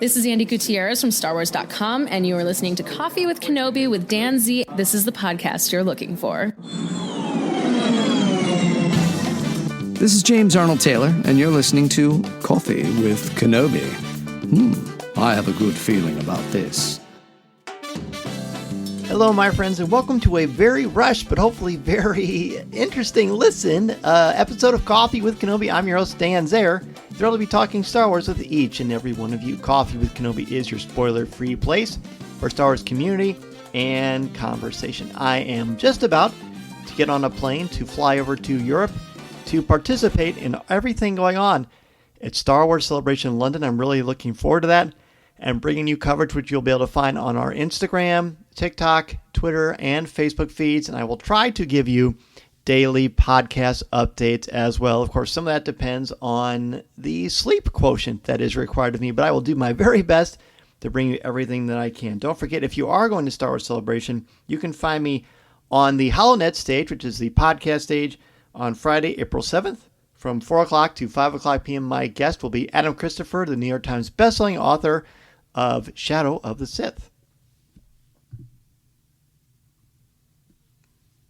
This is Andy Gutierrez from StarWars.com, and you are listening to Coffee with Kenobi with Dan Z. This is the podcast you're looking for. This is James Arnold Taylor, and you're listening to Coffee with Kenobi. I have a good feeling about this. Hello, my friends, and welcome to a very rushed, but hopefully very interesting episode of Coffee with Kenobi. I'm your host, Dan Zayer. Thrilled to be talking Star Wars with each and every one of you. Coffee with Kenobi is your spoiler-free place for Star Wars community and conversation. I am just about to get on a plane to fly over to Europe to participate in everything going on at Star Wars Celebration in London. I'm really looking forward to that and bringing you coverage which you'll be able to find on our Instagram, TikTok, Twitter, and Facebook feeds. And I will try to give you daily podcast updates as well. Of course, some of that depends on the sleep quotient that is required of me, but I will do my very best to bring you everything that I can. Don't forget, if you are going to Star Wars Celebration, you can find me on the HoloNet stage, which is the podcast stage, on Friday, April 7th, from 4 o'clock to 5 o'clock p.m. My guest will be Adam Christopher, the New York Times bestselling author of Shadow of the Sith.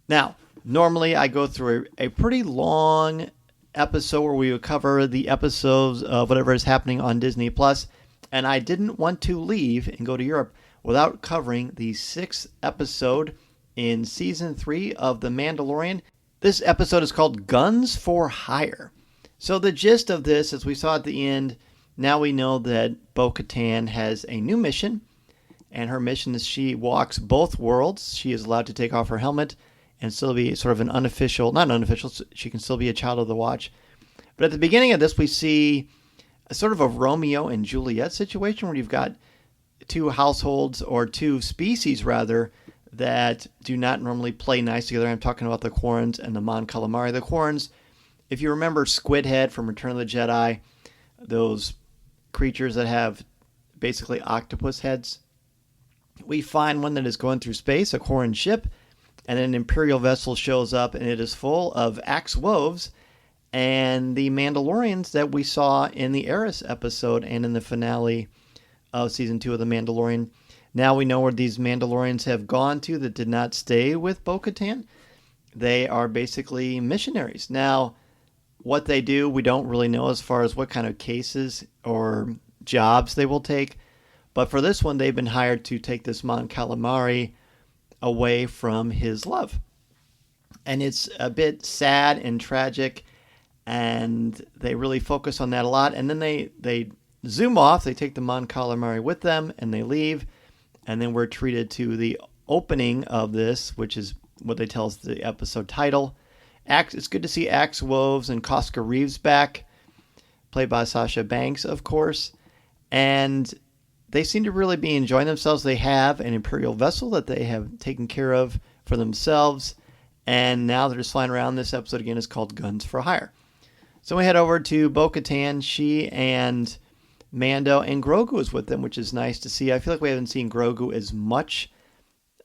Now, normally I go through a pretty long episode where we would cover the episodes of whatever is happening on Disney+, and I didn't want to leave and go to Europe without covering the 6th episode in Season 3 of The Mandalorian. This episode is called Guns for Hire. So the gist of this, as we saw at the end, now we know that Bo-Katan has a new mission, and her mission is she walks both worlds. She is allowed to take off her helmet and still be sort of an she can still be a child of the Watch. But at the beginning of this, we see a sort of a Romeo and Juliet situation where you've got two households, or two species rather, that do not normally play nice together. I'm talking about the Quarrens and the Mon Calamari. The Quarrens, if you remember Squid Head from Return of the Jedi, those creatures that have basically octopus heads, we find one that is going through space, a Quarren ship, and an Imperial vessel shows up, and it is full of Axe Woves and the Mandalorians that we saw in the Eris episode and in the finale of Season 2 of The Mandalorian. Now we know where these Mandalorians have gone to that did not stay with Bo-Katan. They are basically missionaries. Now, what they do, we don't really know as far as what kind of cases or jobs they will take. But for this one, they've been hired to take this Mon Calamari away from his love. And it's a bit sad and tragic, and they really focus on that a lot. And then they zoom off, they take the Mon Calamari with them, and they leave. And then we're treated to the opening of this, which is what they tell us the episode title. It's good to see Axe Woves and Cosca Reeves back, played by Sasha Banks, of course. And they seem to really be enjoying themselves. They have an Imperial vessel that they have taken care of for themselves. And now they're just flying around. This episode, again, is called Guns for Hire. So we head over to Bo-Katan. She and Mando and Grogu is with them, which is nice to see. I feel like we haven't seen Grogu as much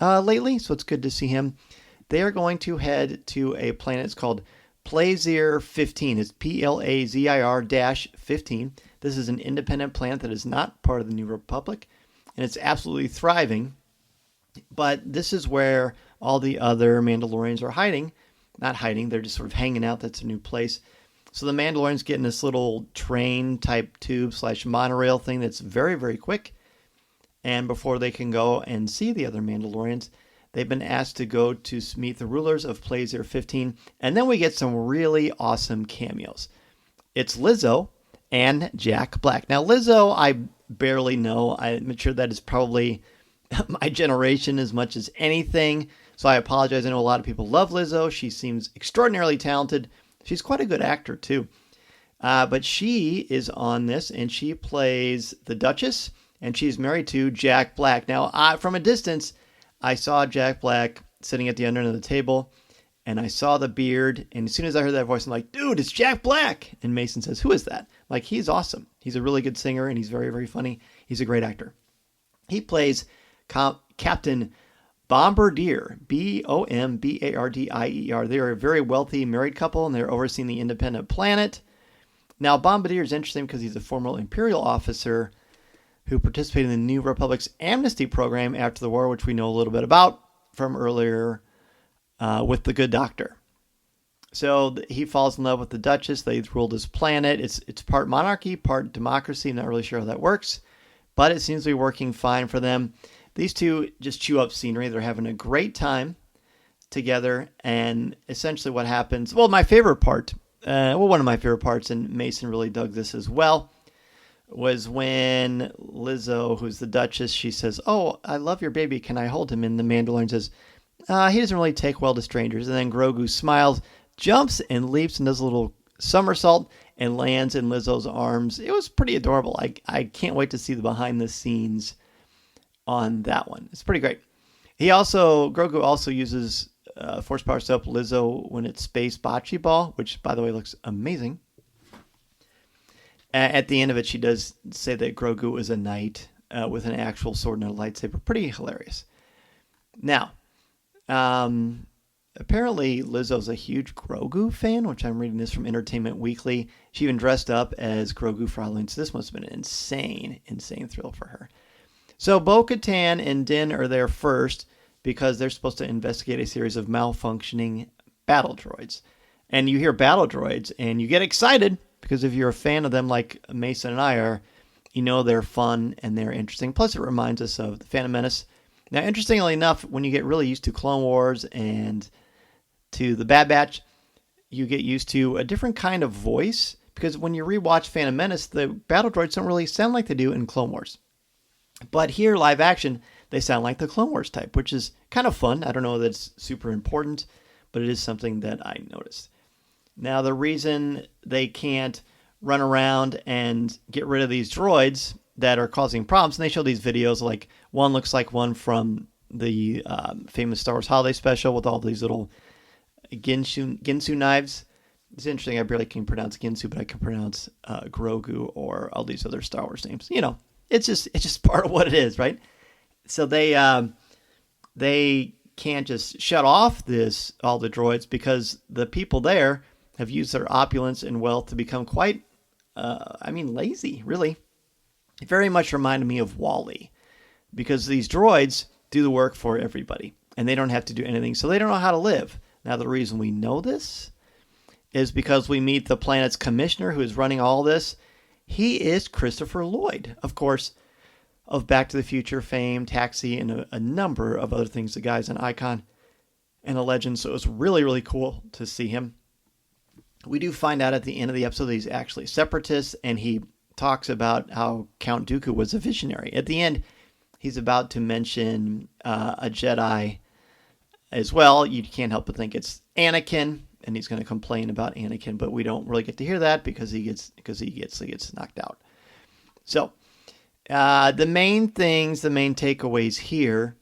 lately, so it's good to see him. They are going to head to a planet. It's called Plazir 15. It's Plazir-15. This is an independent planet that is not part of the New Republic, and it's absolutely thriving. But this is where all the other Mandalorians are hiding. Not hiding, they're just sort of hanging out. That's a new place. So the Mandalorians get in this little train-type tube/monorail thing that's very, very quick. And before they can go and see the other Mandalorians, they've been asked to go to meet the rulers of Plazir 15. And then we get some really awesome cameos. It's Lizzo and Jack Black. Now, Lizzo, I barely know. I'm sure that is probably my generation as much as anything. So I apologize. I know a lot of people love Lizzo. She seems extraordinarily talented. She's quite a good actor, too. But she is on this, and she plays the Duchess, and she's married to Jack Black. Now, from a distance, I saw Jack Black sitting at the other end of the table, and I saw the beard, and as soon as I heard that voice, I'm like, dude, it's Jack Black! And Mason says, who is that? Like, he's awesome. He's a really good singer, and he's very, very funny. He's a great actor. He plays Captain Bombardier, Bombardier. They're a very wealthy married couple, and they're overseeing the independent planet. Now, Bombardier is interesting because he's a former Imperial officer who participated in the New Republic's amnesty program after the war, which we know a little bit about from earlier with The Good Doctor. So he falls in love with the Duchess. They rule this planet. It's part monarchy, part democracy. I'm not really sure how that works, but it seems to be working fine for them. These two just chew up scenery. They're having a great time together. And essentially what happens, well, my favorite part, one of my favorite parts, and Mason really dug this as well, was when Lizzo, who's the Duchess, she says, "Oh, I love your baby. Can I hold him?" And the Mandalorian says, "He doesn't really take well to strangers." And then Grogu smiles, jumps and leaps and does a little somersault and lands in Lizzo's arms. It was pretty adorable. I can't wait to see the behind the scenes on that one. It's pretty great. Grogu also uses force powers to help Lizzo when it's space bocce ball, which by the way looks amazing. At the end of it, she does say that Grogu is a knight with an actual sword and a lightsaber. Pretty hilarious. Now, apparently Lizzo's a huge Grogu fan, which I'm reading this from Entertainment Weekly. She even dressed up as Grogu for Halloween, so this must have been an insane thrill for her. So Bo-Katan and Din are there first because they're supposed to investigate a series of malfunctioning battle droids. And you hear battle droids and you get excited because if you're a fan of them like Mason and I are, you know they're fun and they're interesting. Plus it reminds us of the Phantom Menace. Now, interestingly enough, when you get really used to Clone Wars and to the Bad Batch, you get used to a different kind of voice because when you rewatch Phantom Menace, the battle droids don't really sound like they do in Clone Wars. But here, live action, they sound like the Clone Wars type, which is kind of fun. I don't know that it's super important, but it is something that I noticed. Now, the reason they can't run around and get rid of these droids that are causing problems, and they show these videos, like one looks like one from the famous Star Wars Holiday Special with all these little Ginsu knives. It's interesting, I barely can pronounce Ginsu, but I can pronounce Grogu or all these other Star Wars names. You know, it's just part of what it is, right? So they can't just shut off all the droids because the people there have used their opulence and wealth to become quite, lazy, really. It very much reminded me of WALL-E because these droids do the work for everybody and they don't have to do anything, so they don't know how to live. Now, the reason we know this is because we meet the planet's commissioner who is running all this. He is Christopher Lloyd, of course, of Back to the Future fame, Taxi, and a number of other things. The guy's an icon and a legend, so it was really, really cool to see him. We do find out at the end of the episode that he's actually a separatist, and he talks about how Count Dooku was a visionary. At the end, he's about to mention a Jedi as well. You can't help but think it's Anakin, and he's going to complain about Anakin, but we don't really get to hear that because he gets knocked out. So the main takeaways here.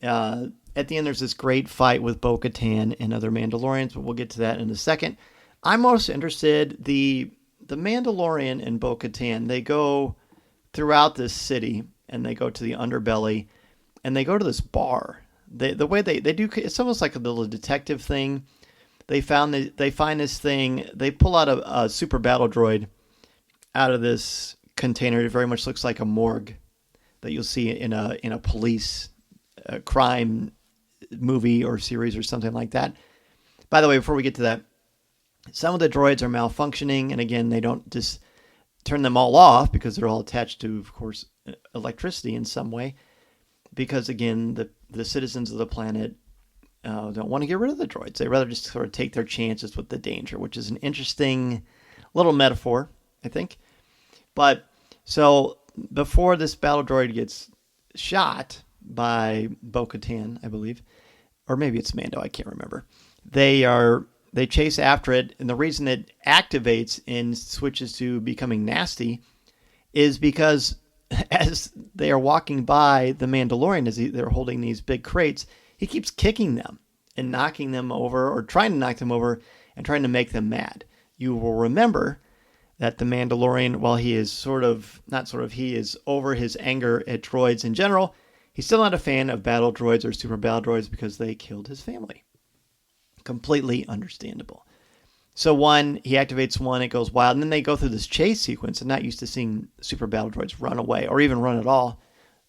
At the end, there's this great fight with Bo-Katan and other Mandalorians, but we'll get to that in a second. I'm most interested, the Mandalorian and Bo-Katan, they go throughout this city, and they go to the underbelly, and they go to this bar. The way they do, it's almost like a little detective thing. They find this thing, they pull out a super battle droid out of this container. It very much looks like a morgue that you'll see in a police crime movie or series or something like that. By the way, before we get to that, some of the droids are malfunctioning, and again, they don't just turn them all off because they're all attached to, of course, electricity in some way. Because again, the citizens of the planet don't want to get rid of the droids. They rather just sort of take their chances with the danger, which is an interesting little metaphor, I think. But so before this battle droid gets shot by Bo-Katan, I believe, or maybe it's Mando, I can't remember. They chase after it, and the reason it activates and switches to becoming nasty is because as they are walking by the Mandalorian, as they're holding these big crates, he keeps kicking them and knocking them over, or trying to knock them over and trying to make them mad. You will remember that the Mandalorian, while he is he is over his anger at droids in general, he's still not a fan of battle droids or super battle droids because they killed his family. Completely understandable. So he activates one, it goes wild, and then they go through this chase sequence. I'm not used to seeing super battle droids run away or even run at all.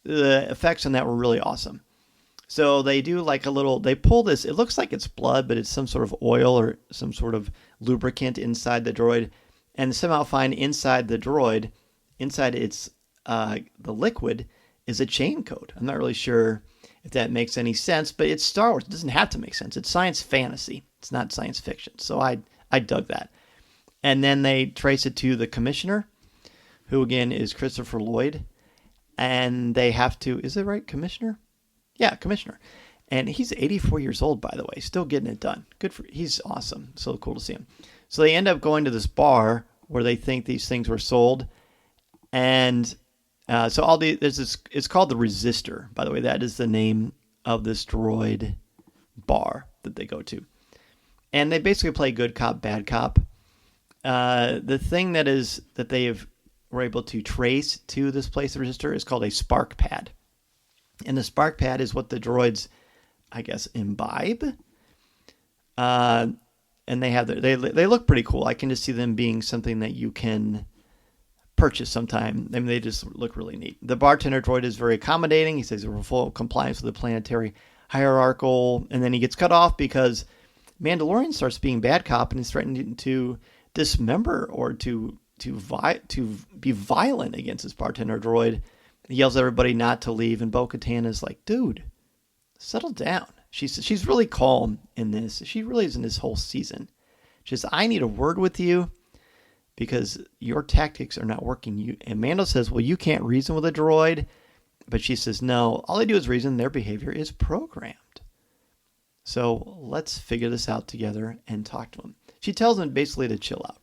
The effects on that were really awesome. So they do like they pull this, it looks like it's blood, but it's some sort of oil or some sort of lubricant inside the droid, and somehow find inside the droid, inside its, the liquid, is a chain code. I'm not really sure if that makes any sense, but it's Star Wars. It doesn't have to make sense. It's science fantasy. It's not science fiction. So I dug that. And then they trace it to the commissioner, who again is Christopher Lloyd. And they have to, is it right, commissioner? Yeah, commissioner. And he's 84 years old, by the way, still getting it done. He's awesome. So cool to see him. So they end up going to this bar where they think these things were sold. And it's called the Resistor, by the way. That is the name of this droid bar that they go to. And they basically play good cop, bad cop. The thing that they were able to trace to this place, the Resistor, is called a spark pad. And the spark pad is what the droids, I guess, imbibe. And they look pretty cool. I can just see them being something that you can purchase sometime. I mean, they just look really neat. The bartender droid is very accommodating. He says we're full compliance with the planetary hierarchical, and then he gets cut off because Mandalorian starts being bad cop and is threatening to dismember or to be violent against his bartender droid. He yells at everybody not to leave, and Bo-Katan is like, dude, settle down. She's really calm in this. She really is in this whole season. She says, I need a word with you because your tactics are not working. And Mando says, well, you can't reason with a droid. But she says, no, all they do is reason. Their behavior is programmed. So let's figure this out together and talk to him. She tells him basically to chill out.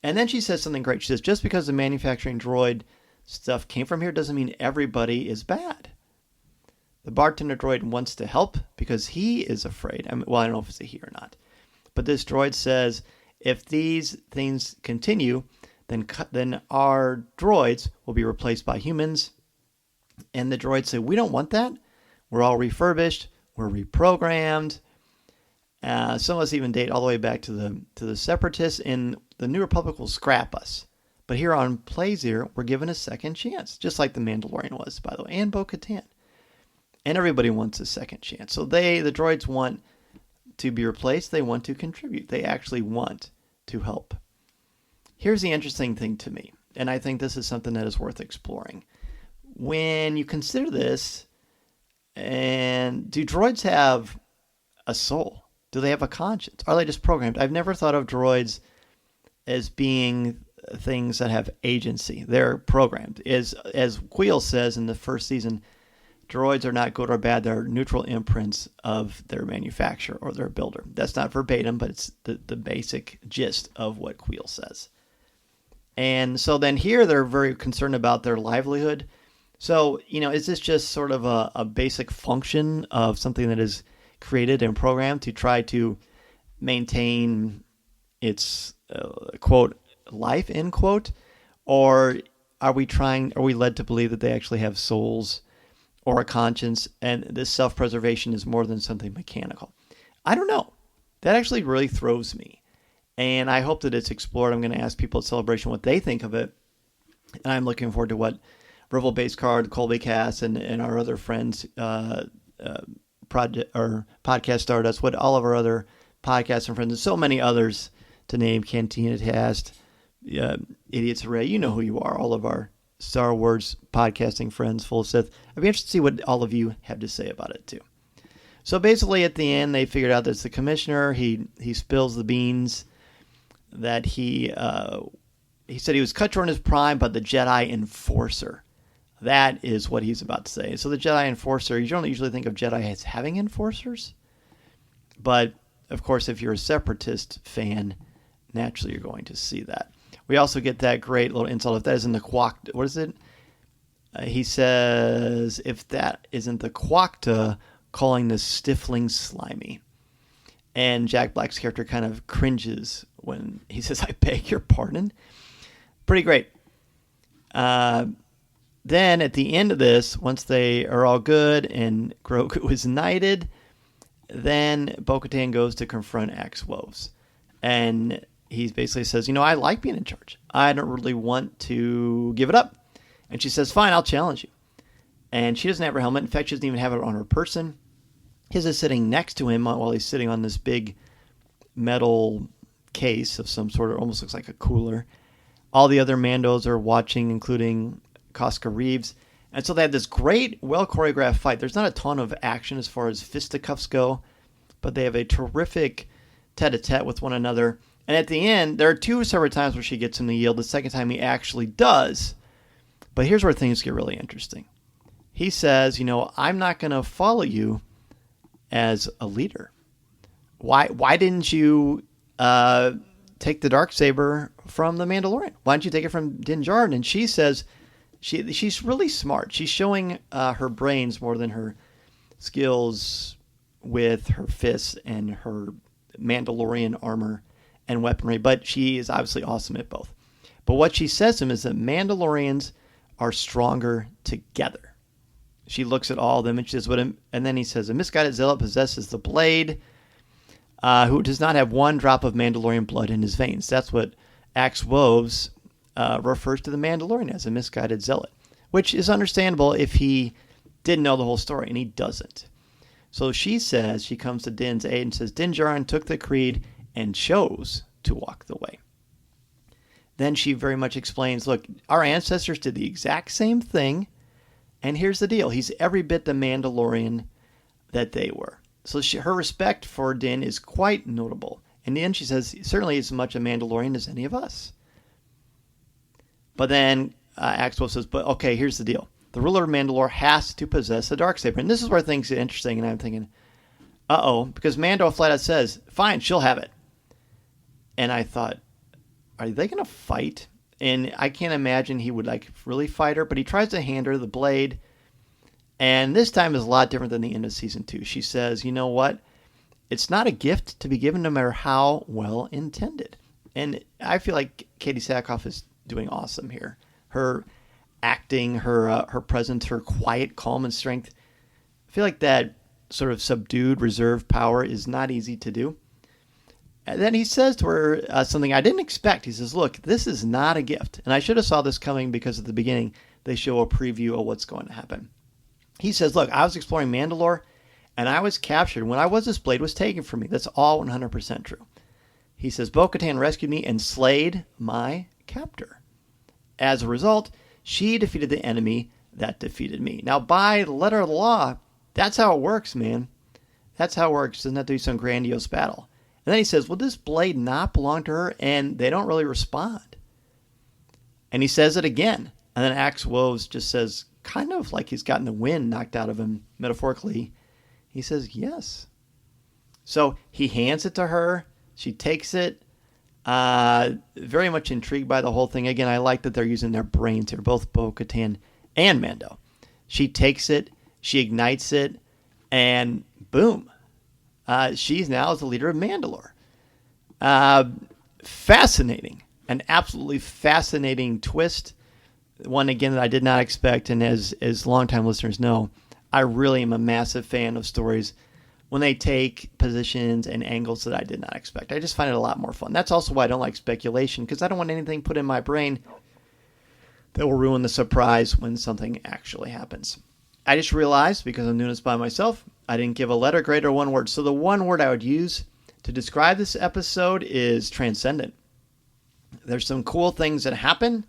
And then she says something great. She says, just because the manufacturing droid stuff came from here doesn't mean everybody is bad. The bartender droid wants to help because he is afraid. I don't know if it's a he or not. But this droid says, if these things continue, then our droids will be replaced by humans. And the droids say, we don't want that. We're all refurbished. We're reprogrammed. Some of us even date all the way back to the Separatists, and the New Republic will scrap us. But here on Plaisir, we're given a second chance, just like the Mandalorian was, by the way, and Bo-Katan. And everybody wants a second chance. So the droids want to be replaced. They want to contribute. They actually want to help. Here's the interesting thing to me, and I think this is something that is worth exploring. When you consider this, and do droids have a soul? Do they have a conscience? Are they just programmed? I've never thought of droids as being things that have agency. They're programmed. As Queel says in the first season, droids are not good or bad. They're neutral imprints of their manufacturer or their builder. That's not verbatim, but it's the basic gist of what Queel says. And so then here they're very concerned about their livelihood. So, is this just sort of a basic function of something that is created and programmed to try to maintain its, quote, life, end quote? Or are we led to believe that they actually have souls or a conscience, and this self-preservation is more than something mechanical? I don't know. That actually really throws me. And I hope that it's explored. I'm going to ask people at Celebration what they think of it. And I'm looking forward to what Rival Base Card, Colby Cass, and our other friends, Podcast Stardust, what all of our other podcasts and friends, and so many others to name, Cantina Cast, Idiots Hooray, you know who you are, all of our Star Wars podcasting friends, full of Sith. I'd be interested to see what all of you have to say about it too. So basically at the end, they figured out that it's the commissioner. He spills the beans that he said he was cut short in his prime, but the Jedi Enforcer. That is what he's about to say. So the Jedi Enforcer, you don't usually think of Jedi as having enforcers. But, of course, if you're a Separatist fan, naturally you're going to see that. We also get that great little insult. If that isn't the Quokta, what is it? He says, if that isn't the Quokta, calling the Stifling slimy. And Jack Black's character kind of cringes when he says, I beg your pardon. Pretty great. Then at the end of this, once they are all good and Grogu is knighted, then Bo-Katan goes to confront Axe Woves. And he basically says, I like being in charge. I don't really want to give it up. And she says, fine, I'll challenge you. And she doesn't have her helmet. In fact, she doesn't even have it on her person. His is sitting next to him while he's sitting on this big metal case of some sort. It almost looks like a cooler. All the other Mandos are watching, including Casca Reeves. And so they have this great, well-choreographed fight. There's not a ton of action as far as fisticuffs go, but they have a terrific tete-a-tete with one another. And at the end, there are two separate times where she gets him to yield. The second time he actually does. But here's where things get really interesting. He says, I'm not going to follow you as a leader. Why didn't you take the Darksaber from the Mandalorian? Why didn't you take it from Din Djarin? And she says she's really smart. She's showing her brains more than her skills with her fists and her Mandalorian armor and weaponry. But she is obviously awesome at both. But what she says to him is that Mandalorians are stronger together. She looks at all of them and she says, and then he says, a misguided zealot possesses the blade, who does not have one drop of Mandalorian blood in his veins. That's what Axe Woves refers to the Mandalorian as, a misguided zealot, which is understandable if he didn't know the whole story, and he doesn't. So she says, she comes to Din's aid and says, Din Djarin took the creed and chose to walk the way. Then she very much explains, look, our ancestors did the exact same thing, and here's the deal. He's every bit the Mandalorian that they were. So her respect for Din is quite notable. In the end, she says, certainly as much a Mandalorian as any of us. But then Axel says, but okay, here's the deal. The ruler of Mandalore has to possess a Darksaber. And this is where things get interesting, and I'm thinking, because Mando flat out says, fine, she'll have it. And I thought, are they going to fight? And I can't imagine he would really fight her, but he tries to hand her the blade. And this time is a lot different than the end of season 2. She says, you know what? It's not a gift to be given no matter how well intended. And I feel like Katie Sackhoff is doing awesome here. Her acting, her presence, her quiet calm and strength. I feel like that sort of subdued, reserved power is not easy to do. And then he says to her something I didn't expect. He says, look, this is not a gift. And I should have saw this coming because at the beginning they show a preview of what's going to happen. He says, look, I was exploring Mandalore and I was captured. When I was, this blade was taken from me. That's all 100% true. He says, Bo-Katan rescued me and slayed my captor. As a result, she defeated the enemy that defeated me. Now, by the letter of the law, that's how it works, man. That's how it works. Doesn't have to be some grandiose battle. And then he says, well, this blade not belong to her? And they don't really respond. And he says it again. And then Axe Woves just says, kind of like he's gotten the wind knocked out of him, metaphorically. He says, yes. So he hands it to her. She takes it. Very much intrigued by the whole thing. Again, I like that they're using their brains here, both Bo-Katan and Mando. She takes it. She ignites it. And boom. She's now the leader of Mandalore. Fascinating. An absolutely fascinating twist. One, again, that I did not expect. And as longtime listeners know, I really am a massive fan of stories when they take positions and angles that I did not expect. I just find it a lot more fun. That's also why I don't like speculation, because I don't want anything put in my brain that will ruin the surprise when something actually happens. I just realized, because I'm doing this by myself, I didn't give a letter grade or one word. So the one word I would use to describe this episode is transcendent. There's some cool things that happen.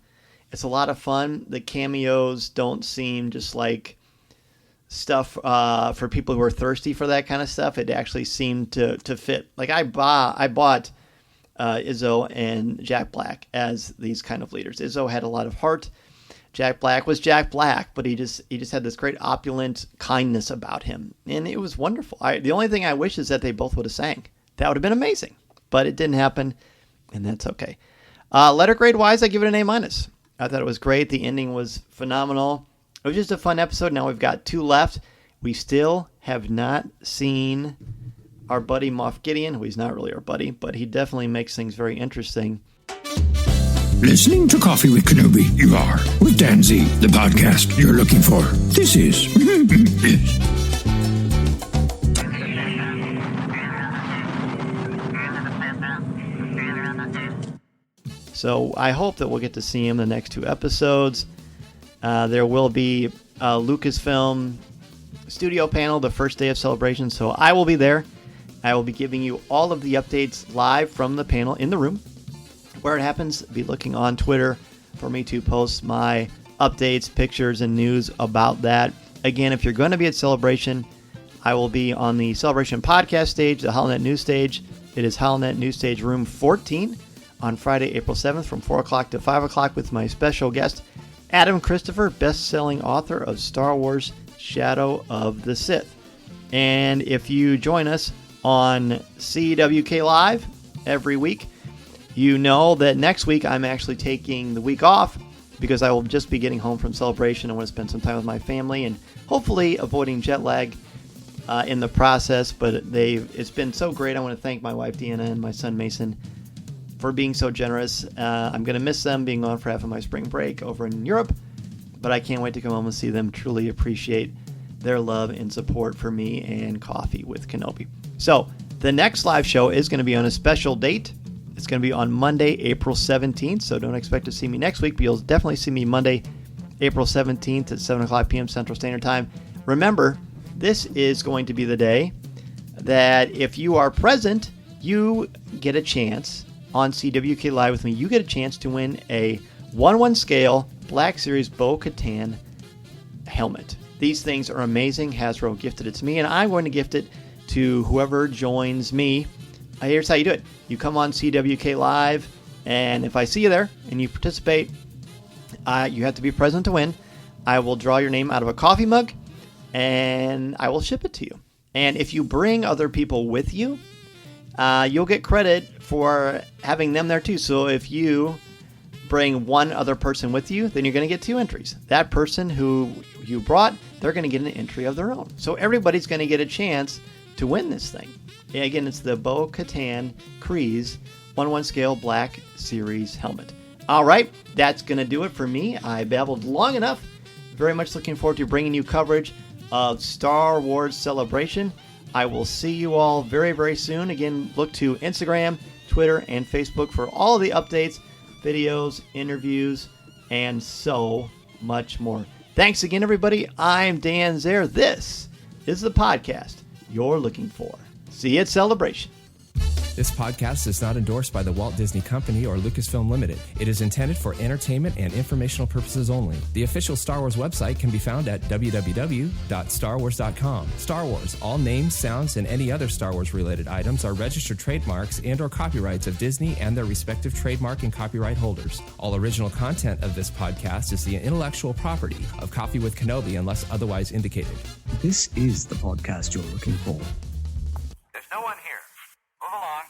It's a lot of fun. The cameos don't seem just like stuff for people who are thirsty for that kind of stuff. It actually seemed to fit. Like I bought Izzo and Jack Black as these kind of leaders. Izzo had a lot of heart. Jack Black was Jack Black, but he just had this great opulent kindness about him, and it was wonderful. The only thing I wish is that they both would have sang. That would have been amazing, but it didn't happen, and that's okay. Letter grade wise, I give it an A-. I thought it was great. The ending was phenomenal. It was just a fun episode. Now we've got 2 left. We still have not seen our buddy Moff Gideon, who he's not really our buddy, but he definitely makes things very interesting. Listening to Coffee with Kenobi, you are, with Dan Z, the podcast you're looking for. This is... So I hope that we'll get to see him the next 2 episodes. There will be a Lucasfilm studio panel the first day of Celebration, so I will be there. I will be giving you all of the updates live from the panel in the room. Where it happens, be looking on Twitter for me to post my updates, pictures, and news about that. Again, if you're going to be at Celebration, I will be on the Celebration podcast stage, the HoloNet News stage. It is HoloNet News Stage Room 14 on Friday, April 7th from 4 o'clock to 5 o'clock with my special guest, Adam Christopher, best-selling author of Star Wars Shadow of the Sith. And if you join us on CWK Live every week, you know that next week I'm actually taking the week off because I will just be getting home from Celebration. I want to spend some time with my family and hopefully avoiding jet lag in the process. But it's been so great. I want to thank my wife Deanna and my son Mason for being so generous. I'm going to miss them being gone for half of my spring break over in Europe, but I can't wait to come home and see them. Truly appreciate their love and support for me and Coffee with Kenobi. So the next live show is going to be on a special date. It's going to be on Monday, April 17th, so don't expect to see me next week, but you'll definitely see me Monday, April 17th at 7 o'clock p.m. Central Standard Time. Remember, this is going to be the day that if you are present, you get a chance on CWK Live with me. You get a chance to win a 1/1 scale Black Series Bo-Katan helmet. These things are amazing. Hasbro gifted it to me, and I'm going to gift it to whoever joins me. Here's how you do it. You come on CWK Live, and if I see you there and you participate, you have to be present to win. I will draw your name out of a coffee mug, and I will ship it to you. And if you bring other people with you, you'll get credit for having them there too. So if you bring one other person with you, then you're going to get 2 entries. That person who you brought, they're going to get an entry of their own. So everybody's going to get a chance to win this thing. Again, it's the Bo-Katan Kryze 1/1 scale Black Series helmet. All right, that's going to do it for me. I babbled long enough. Very much looking forward to bringing you coverage of Star Wars Celebration. I will see you all very, very soon. Again, look to Instagram, Twitter, and Facebook for all of the updates, videos, interviews, and so much more. Thanks again, everybody. I'm Dan Zaire. This is the podcast you're looking for. See you at Celebration. This podcast is not endorsed by the Walt Disney Company or Lucasfilm Limited. It is intended for entertainment and informational purposes only. The official Star Wars website can be found at www.starwars.com. Star Wars, all names, sounds, and any other Star Wars related items are registered trademarks and or copyrights of Disney and their respective trademark and copyright holders. All original content of this podcast is the intellectual property of Coffee with Kenobi unless otherwise indicated. This is the podcast you're looking for. There's no one here. Move along.